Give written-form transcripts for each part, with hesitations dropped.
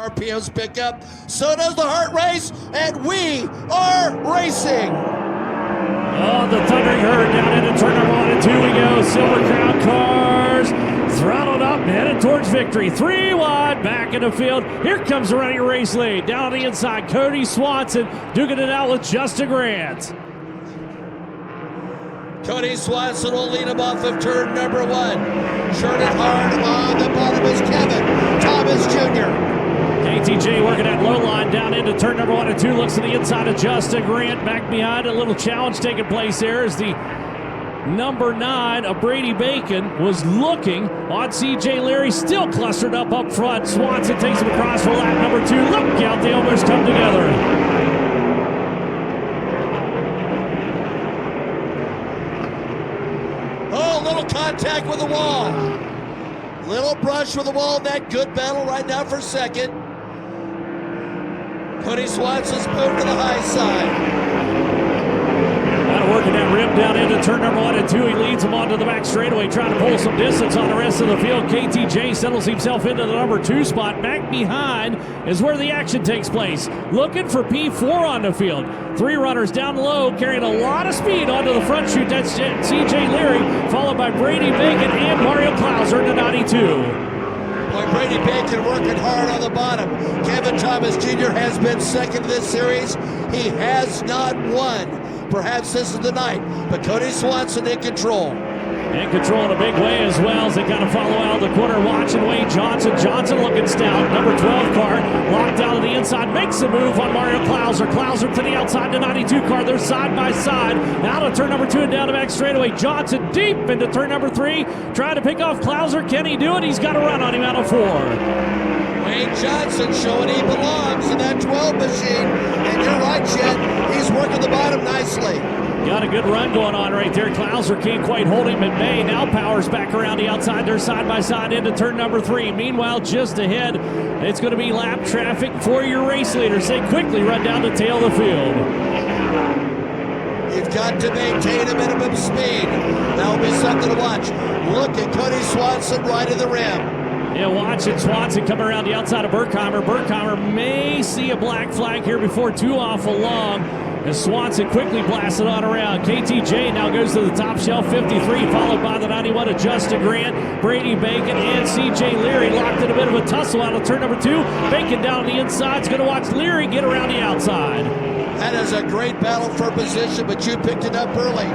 RPMs pick up, so does the heart race, and we are racing. Oh, the thundering herd down into turn number 1 and 2 we go. Silver Crown cars throttled up, headed towards victory. 3 wide, back in the field. Here comes the running race lead. Down on the inside, Cody Swanson duking it out with Justin Grant. Cody Swanson will lead him off of turn number 1. Churning hard on the bottom is Kevin Thomas Jr. KTJ working that low line down into turn number 1 and 2. Looks to the inside of Justin Grant. Back behind, a little challenge taking place there as the number 9 of Brady Bacon was looking on CJ Leary. Still clustered up front. Swanson takes him across for lap number 2. Look out, they almost come together. Oh, little contact with the wall. Little brush with the wall. That good battle right now for second. Cody Swanson's moved to the high side. Working that rim down into turn number 1 and 2. He leads him onto the back straightaway, trying to pull some distance on the rest of the field. KTJ settles himself into the number 2 spot. Back behind is where the action takes place. Looking for P4 on the field. 3 runners down low, carrying a lot of speed onto the front chute. That's CJ Leary, followed by Brady Bacon and Mario Klauser to 92. Boy, Brady Bacon working hard on the bottom. Kevin Thomas Jr. has been second in this series. He has not won. Perhaps this is the night, but Cody Swanson in control. In control in a big way as well as they kind of follow out of the corner. Watching Wayne Johnson. Johnson looking stout. Number 12 car locked down to the inside. Makes the move on Mario Klauser. Klauser to the outside to 92 car. They're side by side. Out of turn number 2 and down the back straightaway. Johnson deep into turn number 3. Trying to pick off Klauser. Can he do it? He's got a run on him out of 4. Wayne Johnson showing he belongs in that 12 machine. And you're right, Chet. He's working the bottom nicely. Got a good run going on right there. Klauser can't quite hold him at bay. Now powers back around the outside. They're side by side into turn number 3. Meanwhile, just ahead, it's going to be lap traffic for your race leaders. They quickly run down the tail of the field. You've got to maintain a minimum speed. That'll be something to watch. Look at Cody Swanson right in the rim. Yeah, watching Swanson coming around the outside of Burkheimer. Burkheimer may see a black flag here before too awful long. As Swanson quickly blasted on around. KTJ now goes to the top shelf, 53, followed by the 91 of Justin Grant, Brady Bacon, and CJ Leary. Locked in a bit of a tussle out of turn number 2. Bacon down the inside is going to watch Leary get around the outside. That is a great battle for position, but you picked it up early.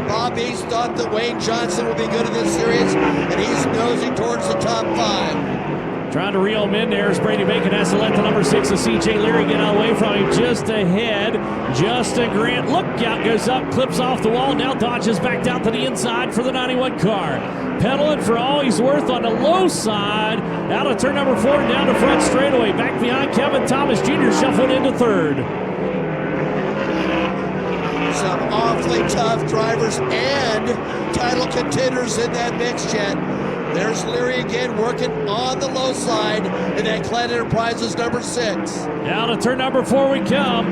Bob East thought that Wayne Johnson would be good in this series, and he's nosing towards the top 5. Trying to reel him in there as Brady Bacon has to let the number 6 of CJ Leary get out away from him. Just ahead, Justin Grant. Look out, goes up, clips off the wall. Now dodges back down to the inside for the 91 car. Pedaling for all he's worth on the low side. Out of turn number 4 and down the front straightaway. Back behind Kevin Thomas Jr. shuffled into 3rd. Some awfully tough drivers and title contenders in that mix, Chet. There's Leary again working on the low side in that Clan Enterprises number 6. Down to turn number 4 we come.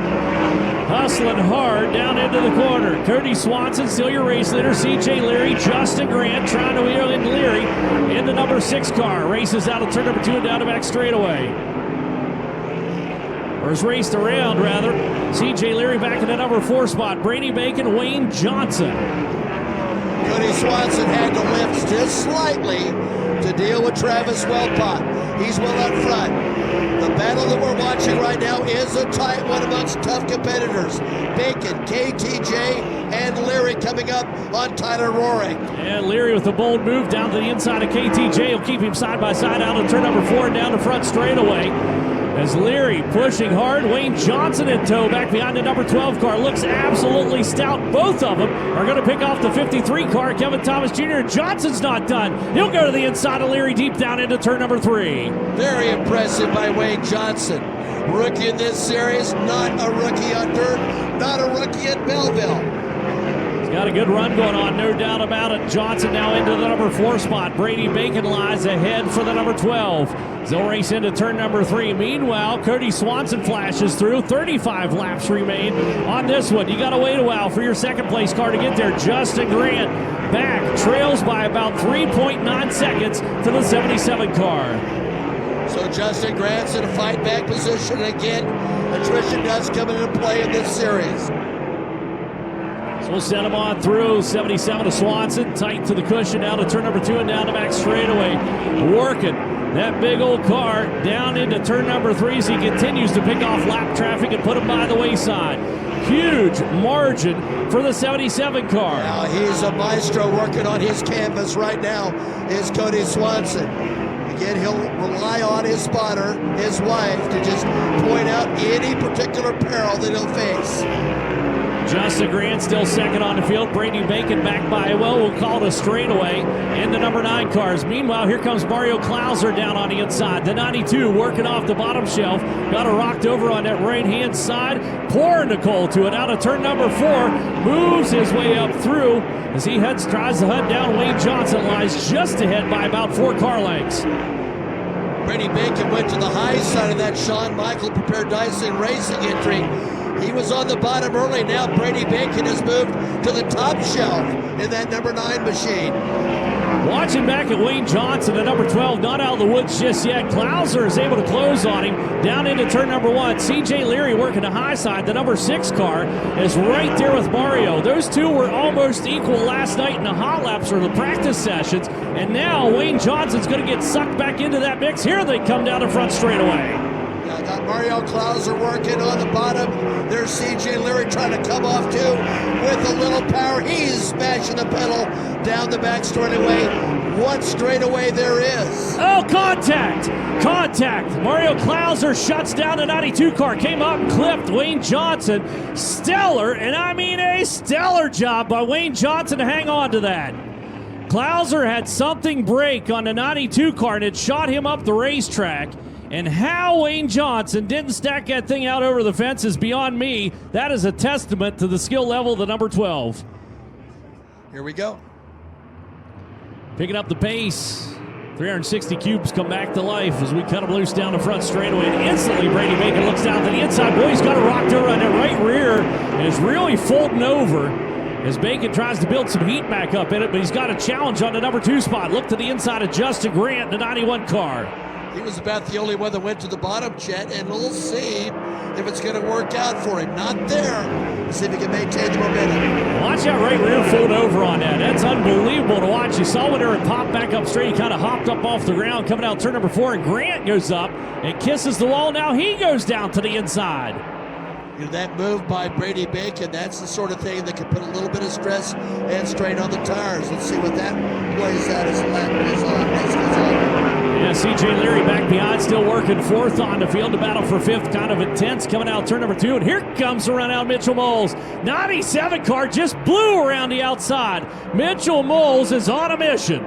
Hustling hard down into the corner. Cody Swanson, still your race leader. CJ Leary, Justin Grant trying to wheel in Leary in the number 6 car. Races out of turn number 2 and down the back straightaway. Or is raced around, rather. CJ Leary back in the number 4 spot. Brady Bacon, Wayne Johnson. Cody Swanson had to lift just slightly to deal with Travis Wellpot. He's well up front. The battle that we're watching right now is a tight one amongst tough competitors. Bacon, KTJ, and Leary coming up on Tyler Roaring. And Leary with a bold move down to the inside of KTJ. He'll keep him side by side out of turn number 4 and down the front straightaway. As Leary pushing hard, Wayne Johnson in tow back behind the number 12 car. Looks absolutely stout. Both of them are going to pick off the 53 car. Kevin Thomas Jr. Johnson's not done. He'll go to the inside of Leary deep down into turn number 3. Very impressive by Wayne Johnson. Rookie in this series, not a rookie on dirt, not a rookie at Belleville. Got a good run going on, no doubt about it. Johnson now into the number 4 spot. Brady Bacon lies ahead for the number 12. They'll race into turn number 3. Meanwhile, Cody Swanson flashes through. 35 laps remain on this one. You got to wait a while for your second place car to get there. Justin Grant back, trails by about 3.9 seconds to the 77 car. So Justin Grant's in a fight back position. And again, attrition does come into play in this series. So we'll send him on through 77 to Swanson, tight to the cushion, down to turn number 2 and down the back straightaway. Working that big old car down into turn number 3 as he continues to pick off lap traffic and put him by the wayside. Huge margin for the 77 car. Now he's a maestro working on his canvas right now is Cody Swanson. Again, he'll rely on his spotter, his wife, to just point out any particular peril that he'll face. Justin Grant still second on the field. Brady Bacon back by, well, we'll call it a straightaway in the number 9 cars. Meanwhile, here comes Mario Klauser down on the inside. The 92 working off the bottom shelf. Got her rocked over on that right-hand side. Pouring the coal to it out of turn number 4. Moves his way up through as he tries to hunt down Wayne Johnson. Lies just ahead by about 4 car lengths. Brady Bacon went to the high side of that Shawn Michael Prepared Dyson Racing entry. He was on the bottom early. Now Brady Bacon has moved to the top shelf in that number 9 machine. Watching back at Wayne Johnson at number 12, not out of the woods just yet. Klauser is able to close on him down into turn number 1. CJ Leary working the high side. The number 6 car is right there with Mario. Those two were almost equal last night in the hot laps or the practice sessions. And now Wayne Johnson's going to get sucked back into that mix. Here they come down the front straightaway. Yeah, got Mario Klauser working on the bottom. There's CJ Leary trying to come off too with a little power. He's smashing the pedal down the back straightaway. What straightaway there is. Oh, contact! Contact! Mario Klauser shuts down the 92 car. Came up and clipped Wayne Johnson. Stellar, and I mean a stellar job by Wayne Johnson to hang on to that. Klauser had something break on the 92 car and it shot him up the racetrack. And how Wayne Johnson didn't stack that thing out over the fence is beyond me. That is a testament to the skill level of the number 12. Here we go. Picking up the pace. 360 cubes come back to life as we cut him loose down the front straightaway. And instantly Brady Bacon looks down to the inside. Boy, he's got a rocked over on that right rear and is really folding over as Bacon tries to build some heat back up in it, but he's got a challenge on the number 2 spot. Look to the inside of Justin Grant, the 91 car. He was about the only one that went to the bottom, Chet, and we'll see if it's going to work out for him. Not there. Let's see if he can maintain the momentum. Watch that right rear fold over on that. That's unbelievable to watch. You saw when it popped back up straight. He kind of hopped up off the ground, coming out turn number 4, and Grant goes up and kisses the wall. Now he goes down to the inside. You know, that move by Brady Bacon, that's the sort of thing that can put a little bit of stress and strain on the tires. Let's see what that plays out as the lap goes on. Race goes on. Yeah, CJ Leary back behind, still working 4th on the field. The battle for 5th, kind of intense, coming out turn number 2. And here comes the run out Mitchell Moles. 97 car just blew around the outside. Mitchell Moles is on a mission.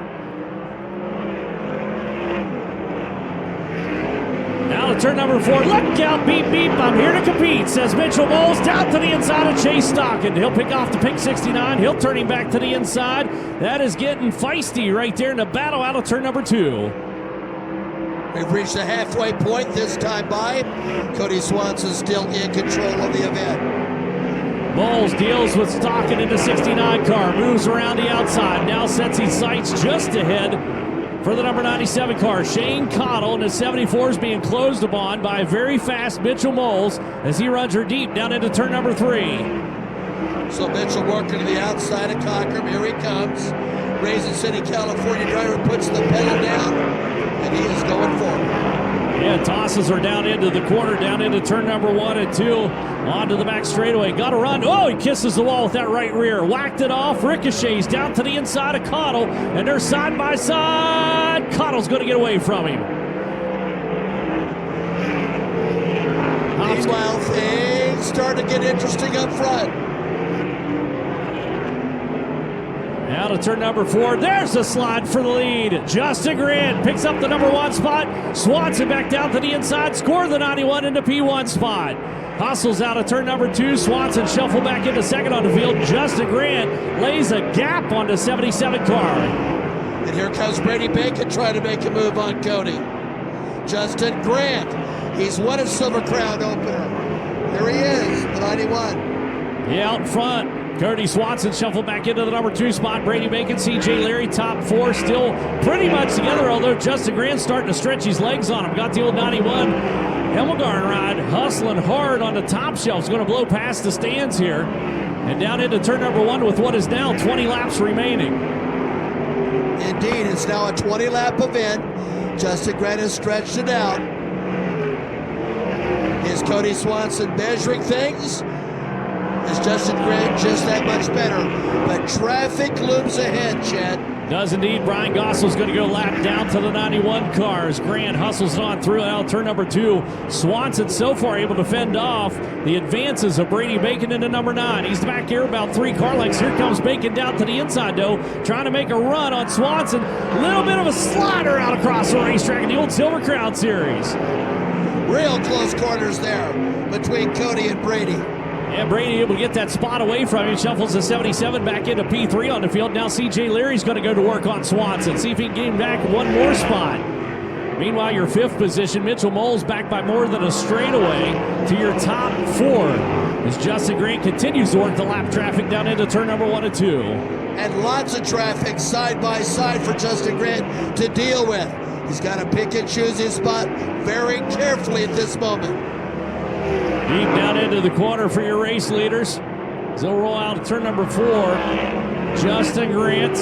Now to turn number 4. Look out, beep, beep. I'm here to compete, says Mitchell Moles. Down to the inside of Chase Stockton. He'll pick off the pink 69. He'll turn him back to the inside. That is getting feisty right there in the battle out of turn number 2. We've reached the halfway point this time by. Cody Swanson still in control of the event. Moles deals with Stockton in the 69 car. Moves around the outside. Now sets his sights just ahead for the number 97 car. Shane Cottle in the 74 is being closed upon by a very fast Mitchell Moles as he runs her deep down into turn number 3. So Mitchell working to the outside of Cockrum. Here he comes. Raisin City, California driver puts the pedal down, and he is going forward. Yeah, tosses her down into the corner, down into turn number 1 and 2. Onto the back straightaway. Got to run. Oh, he kisses the wall with that right rear. Whacked it off. Ricochets down to the inside of Cottle, and they're side by side. Cottle's going to get away from him. Meanwhile, things start to get interesting up front. Now to turn number 4. There's a slide for the lead. Justin Grant picks up the number 1 spot. Swanson back down to the inside. Score the 91 into P1 spot. Hustles out of turn number 2. Swanson shuffle back into 2nd on the field. Justin Grant lays a gap on the 77 car. And here comes Brady Bacon trying to make a move on Cody. Justin Grant. He's won a Silver Crown opener. Here he is, the 91. Yeah, out front. Cody Swanson shuffled back into the number 2 spot. Brady Bacon, CJ Leary, top 4, still pretty much together, although Justin Grant's starting to stretch his legs on him. Got the old 91 Hemmelgarn ride, hustling hard on the top shelf. Is going to blow past the stands here. And down into turn number 1 with what is now 20 laps remaining. Indeed, it's now a 20-lap event. Justin Grant has stretched it out. Is Cody Swanson measuring things? Is Justin Grant just that much better? But traffic looms ahead, Chad. Does indeed. Brian Gossel's going to go lap down to the 91 cars. Grant hustles on through out turn number 2. Swanson so far able to fend off the advances of Brady Bacon into number 9. He's back here about 3 car lengths. Here comes Bacon down to the inside, though, trying to make a run on Swanson. A little bit of a slider out across the racetrack in the old Silver Crown Series. Real close quarters there between Cody and Brady. Yeah, Brady able to get that spot away from him. Shuffles the 77 back into P3 on the field. Now C.J. Leary's going to go to work on Swanson. See if he can get him back one more spot. Meanwhile, your 5th position, Mitchell Moles back by more than a straightaway to your top 4 as Justin Grant continues to work the lap traffic down into turn number 1 and 2. And lots of traffic side by side for Justin Grant to deal with. He's got to pick and choose his spot very carefully at this moment. Deep down into the corner for your race leaders. They'll roll out to turn number 4. Justin Grant.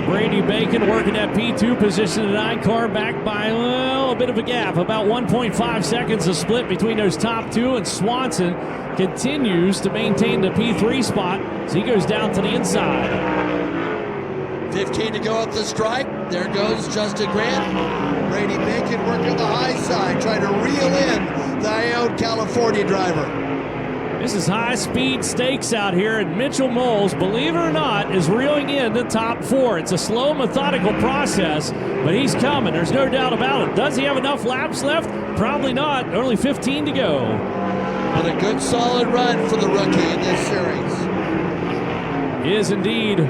Brady Bacon working that P2 position. The 9 car back by a bit of a gap. About 1.5 seconds of split between those top 2. And Swanson continues to maintain the P3 spot as he goes down to the inside. 15 to go up the stripe. There goes Justin Grant. Brady Bacon working the high side, trying to reel in the Ione, California driver. This is high-speed stakes out here, and Mitchell Moles, believe it or not, is reeling in the top 4. It's a slow, methodical process, but he's coming. There's no doubt about it. Does he have enough laps left? Probably not. Only 15 to go. But a good, solid run for the rookie in this series. Is indeed.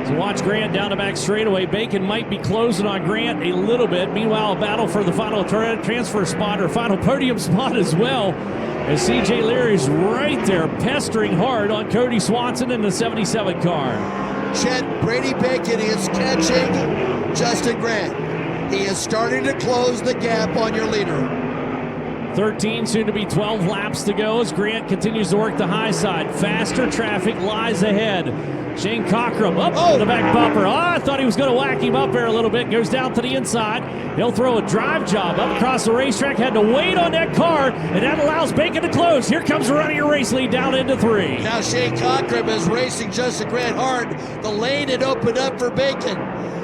So watch Grant down the back straightaway. Bacon might be closing on Grant a little bit. Meanwhile, a battle for the final transfer spot or final podium spot as well. As C.J. Leary's right there pestering hard on Cody Swanson in the 77 car. Chet, Brady Bacon is catching Justin Grant. He is starting to close the gap on your leader. 13, soon to be 12 laps to go as Grant continues to work the high side. Faster traffic lies ahead. Shane Cockrum up to the back bumper. I thought he was going to whack him up there a little bit. Goes down to the inside. He'll throw a drive job up across the racetrack. Had to wait on that car, and that allows Bacon to close. Here comes the run of your race lead down into 3. Now Shane Cockrum is racing Justin Grant hard. The lane had opened up for Bacon.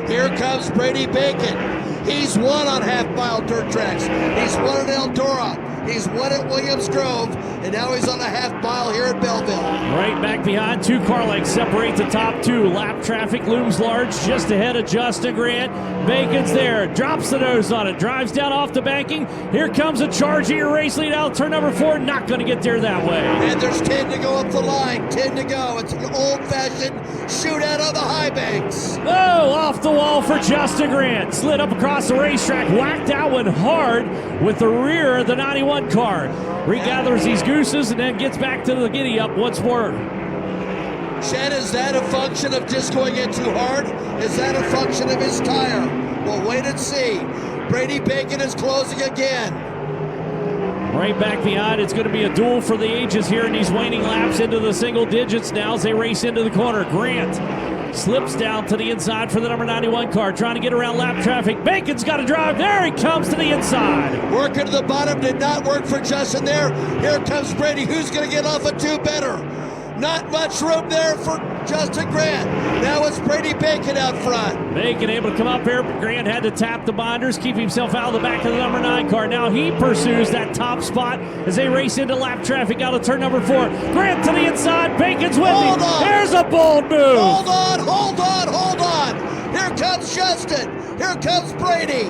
Here comes Brady Bacon. He's won on half-mile dirt tracks. He's won at Eldora. He's won at Williams Grove, and now he's on a half-mile here at Belleville. Right back behind. 2 car lengths separate the top 2. Lap traffic looms large just ahead of Justin Grant. Bacon's there. Drops the nose on it. Drives down off the banking. Here comes a charge of your race lead out. Turn number 4. Not going to get there that way. And there's 10 to go up the line. 10 to go. It's an old-fashioned shootout on the high banks. Oh, off the wall for Justin Grant. Slid up across the racetrack. Whacked that one hard with the rear of the 91 car. Regathers these gooses and then gets back to the giddy up once more. Chad, is that a function of just going in too hard? Is that a function of his tire? We'll wait and see. Brady Bacon is closing again. Right back behind. It's going to be a duel for the ages here in these waning laps into the single digits now as they race into the corner. Grant slips down to the inside for the number 91 car, trying to get around lap traffic. Bacon's got to drive. There he comes to the inside. Working to the bottom did not work for Justin there. Here comes Brady. Who's going to get off a 2 better? Not much room there for Justin Grant. Now it's Brady Bacon out front. Bacon able to come up here, but Grant had to tap the binders, keep himself out of the back of the number 9 car. Now he pursues that top spot as they race into lap traffic out of turn number 4. Grant to the inside. Bacon's with him. There's a bold move. Hold on. Here comes Justin. Here comes Brady.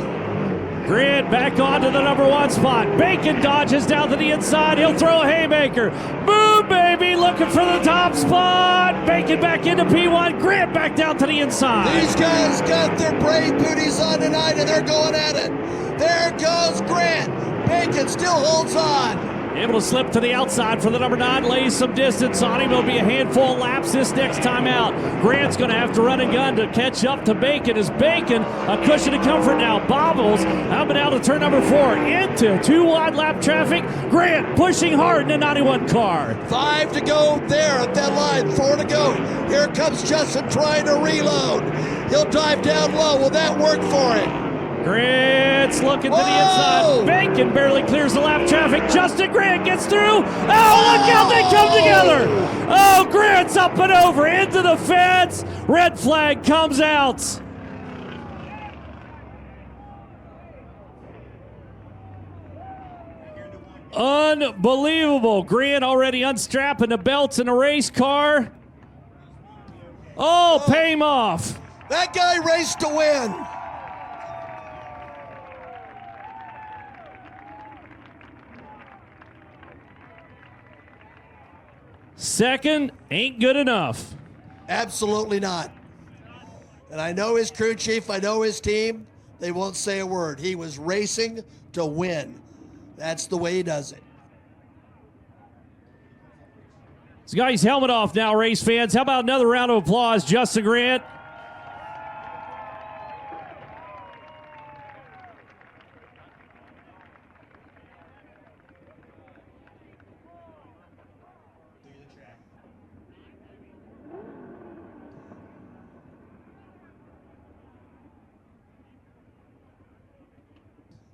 Grant back onto the number 1 spot. Bacon dodges down to the inside. He'll throw a haymaker. Boom, baby, looking for the top spot. Bacon back into P1. Grant back down to the inside. These guys got their brave booties on tonight, and they're going at it. There goes Grant. Bacon still holds on. Able to slip to the outside for the number 9, lays some distance on him. It'll be a handful of laps this next time out. Grant's going to have to run and gun to catch up to Bacon. As Bacon, a cushion of comfort now, bobbles up and out of turn number 4 into 2 wide lap traffic. Grant pushing hard in the 91 car. 5 to go there at that line, 4 to go. Here comes Justin trying to reload. He'll dive down low. Will that work for him? Grant's looking to the inside. Bacon barely clears the lap traffic. Justin Grant gets through. Oh, look out, they come together. Oh, Grant's up and over into the fence. Red flag comes out. Unbelievable. Grant already unstrapping the belts in a race car. Oh, pay him off. That guy raced to win. Second ain't good enough. Absolutely not. And I know his crew chief, I know his team, they won't say a word. He was racing to win. That's the way he does it. He's got his helmet off now, race fans. How about another round of applause, Justin Grant?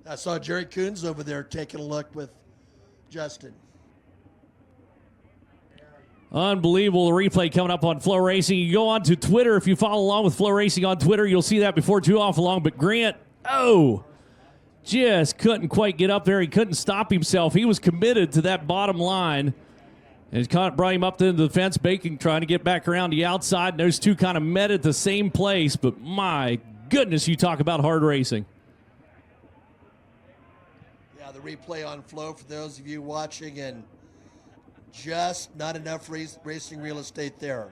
I saw Jerry Coons over there taking a look with Justin. Unbelievable replay coming up on FloRacing. You go on to Twitter. If you follow along with FloRacing on Twitter, you'll see that before too awful long. But Grant, just couldn't quite get up there. He couldn't stop himself. He was committed to that bottom line. And it brought him up to the fence. Bacon trying to get back around the outside. And those two kind of met at the same place. But my goodness, you talk about hard racing. The replay on Flo for those of you watching, and just not enough racing real estate there.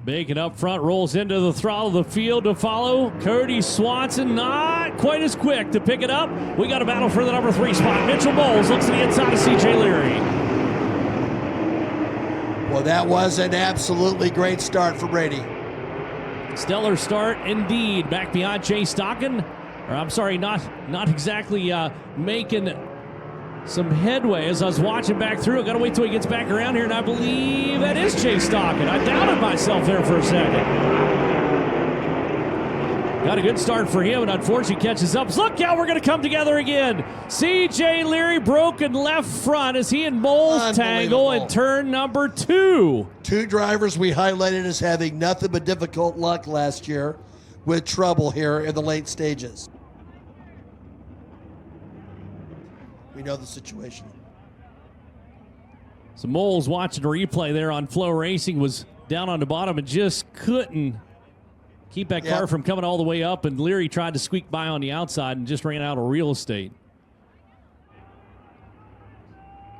Bacon up front, rolls into the throttle of the field to follow. Cody Swanson not quite as quick to pick it up. We got a battle for the number 3 spot. Mitchell Bowles looks to the inside of CJ Leary. Well, that was an absolutely great start for Brady. Stellar start indeed. Back behind Chase Stockin. Or I'm sorry, not exactly making some headway as I was watching back through. I got to wait till he gets back around here, and I believe that is Chase Stockin. I doubted myself there for a second. Got a good start for him, and unfortunately catches up. Look how we're going to come together again. C.J. Leary broken left front as he and Moles tangle in turn number 2. 2 drivers we highlighted as having nothing but difficult luck last year with trouble here in the late stages. We know the situation. So Moles watching the replay there on FloRacing was down on the bottom and just couldn't keep that car from coming all the way up, and Leary tried to squeak by on the outside and just ran out of real estate.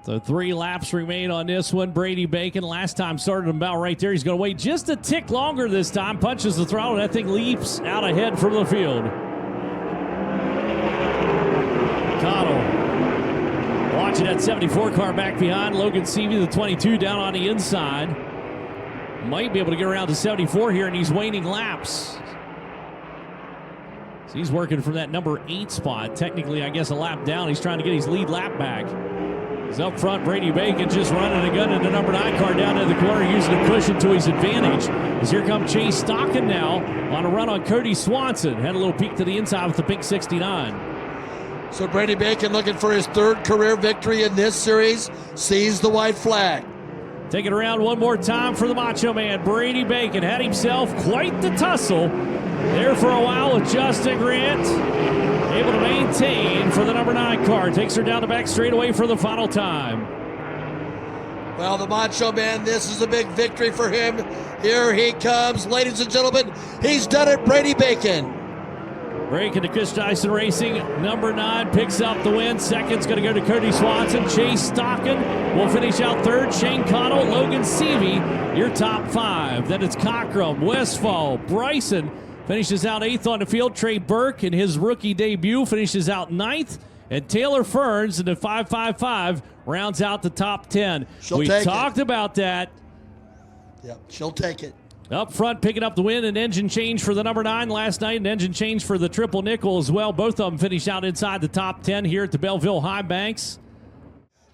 So 3 laps remain on this one. Brady Bacon last time started about right there. He's going to wait just a tick longer this time. Punches the throttle. That thing leaps out ahead from the field. Cottle watching that 74 car back behind. Logan Seavey, the 22, down on the inside. Might be able to get around to 74 here, and he's waning laps. So he's working from that number 8 spot. Technically, I guess a lap down. He's trying to get his lead lap back. He's up front. Brady Bacon just running a gun in the number 9 car down in the corner, using a cushion to his advantage. As here comes Chase Stockin now on a run on Cody Swanson. Had a little peek to the inside with the pink 69. So Brady Bacon looking for his 3rd career victory in this series. Sees the white flag. Taking around one more time for the Macho Man. Brady Bacon had himself quite the tussle there for a while with Justin Grant. Able to maintain for the number 9 car. Takes her down the back straightaway for the final time. Well, the Macho Man, this is a big victory for him. Here he comes, ladies and gentlemen. He's done it, Brady Bacon. Break into Chris Dyson Racing. Number 9 picks up the win. Second's going to go to Cody Swanson. Chase Stockin will finish out third. Shane Connell, Logan Seavey, your top 5. Then it's Cockrum, Westfall, Bryson finishes out 8th on the field. Trey Burke in his rookie debut finishes out 9th. And Taylor Ferns in the 555 rounds out the top 10. We talked about that. Yep, she'll take it. Up front, picking up the win, an engine change for the number 9 last night, an engine change for the triple nickel as well. Both of them finished out inside the top 10 here at the Belleville High Banks.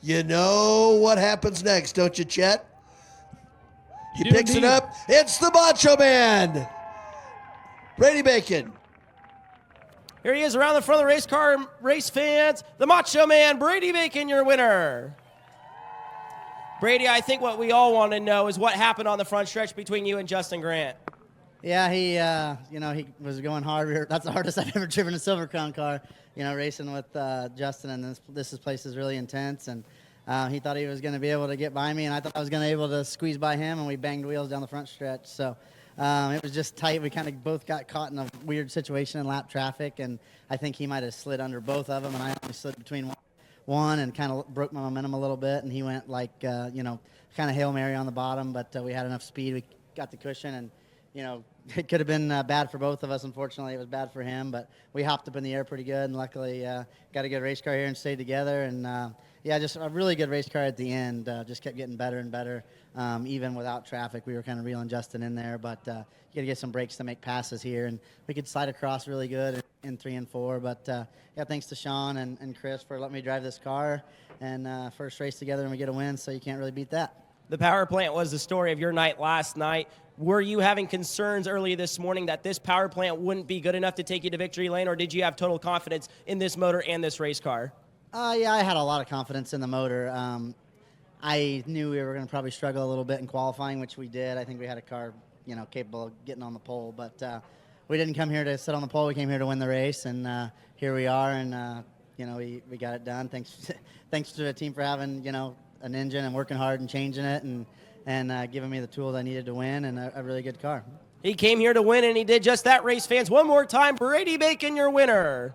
You know what happens next, don't you, Chet? He picks it up. It's the Macho Man, Brady Bacon. Here he is around the front of the race car, race fans. The Macho Man, Brady Bacon, your winner. Brady, I think what we all want to know is what happened on the front stretch between you and Justin Grant. Yeah, he was going hard. That's the hardest I've ever driven a Silver Crown car, racing with Justin, and this place is really intense, and he thought he was going to be able to get by me, and I thought I was going to be able to squeeze by him, and we banged wheels down the front stretch, so it was just tight. We kind of both got caught in a weird situation in lap traffic, and I think he might have slid under both of them, and I only slid between one and kind of broke my momentum a little bit, and he went like, kind of Hail Mary on the bottom, but we had enough speed. We got the cushion, and, it could have been bad for both of us. Unfortunately, it was bad for him, but we hopped up in the air pretty good, and luckily got a good race car here and stayed together, and just a really good race car at the end. Just kept getting better and better. Even without traffic, we were kind of reeling Justin in there, but you got to get some brakes to make passes here, and we could slide across really good in 3 and 4, but thanks to Sean and Chris for letting me drive this car, and first race together, and we get a win, so you can't really beat that. The power plant was the story of your night last night. Were you having concerns early this morning that this power plant wouldn't be good enough to take you to victory lane, or did you have total confidence in this motor and this race car? I had a lot of confidence in the motor. I knew we were going to probably struggle a little bit in qualifying, which we did. I think we had a car, capable of getting on the pole, but we didn't come here to sit on the pole. We came here to win the race, and here we are, and we got it done. Thanks to the team for having an engine and working hard and changing it, and giving me the tools I needed to win, and a really good car. He came here to win, and he did just that, race fans. One more time, Brady Bacon, your winner.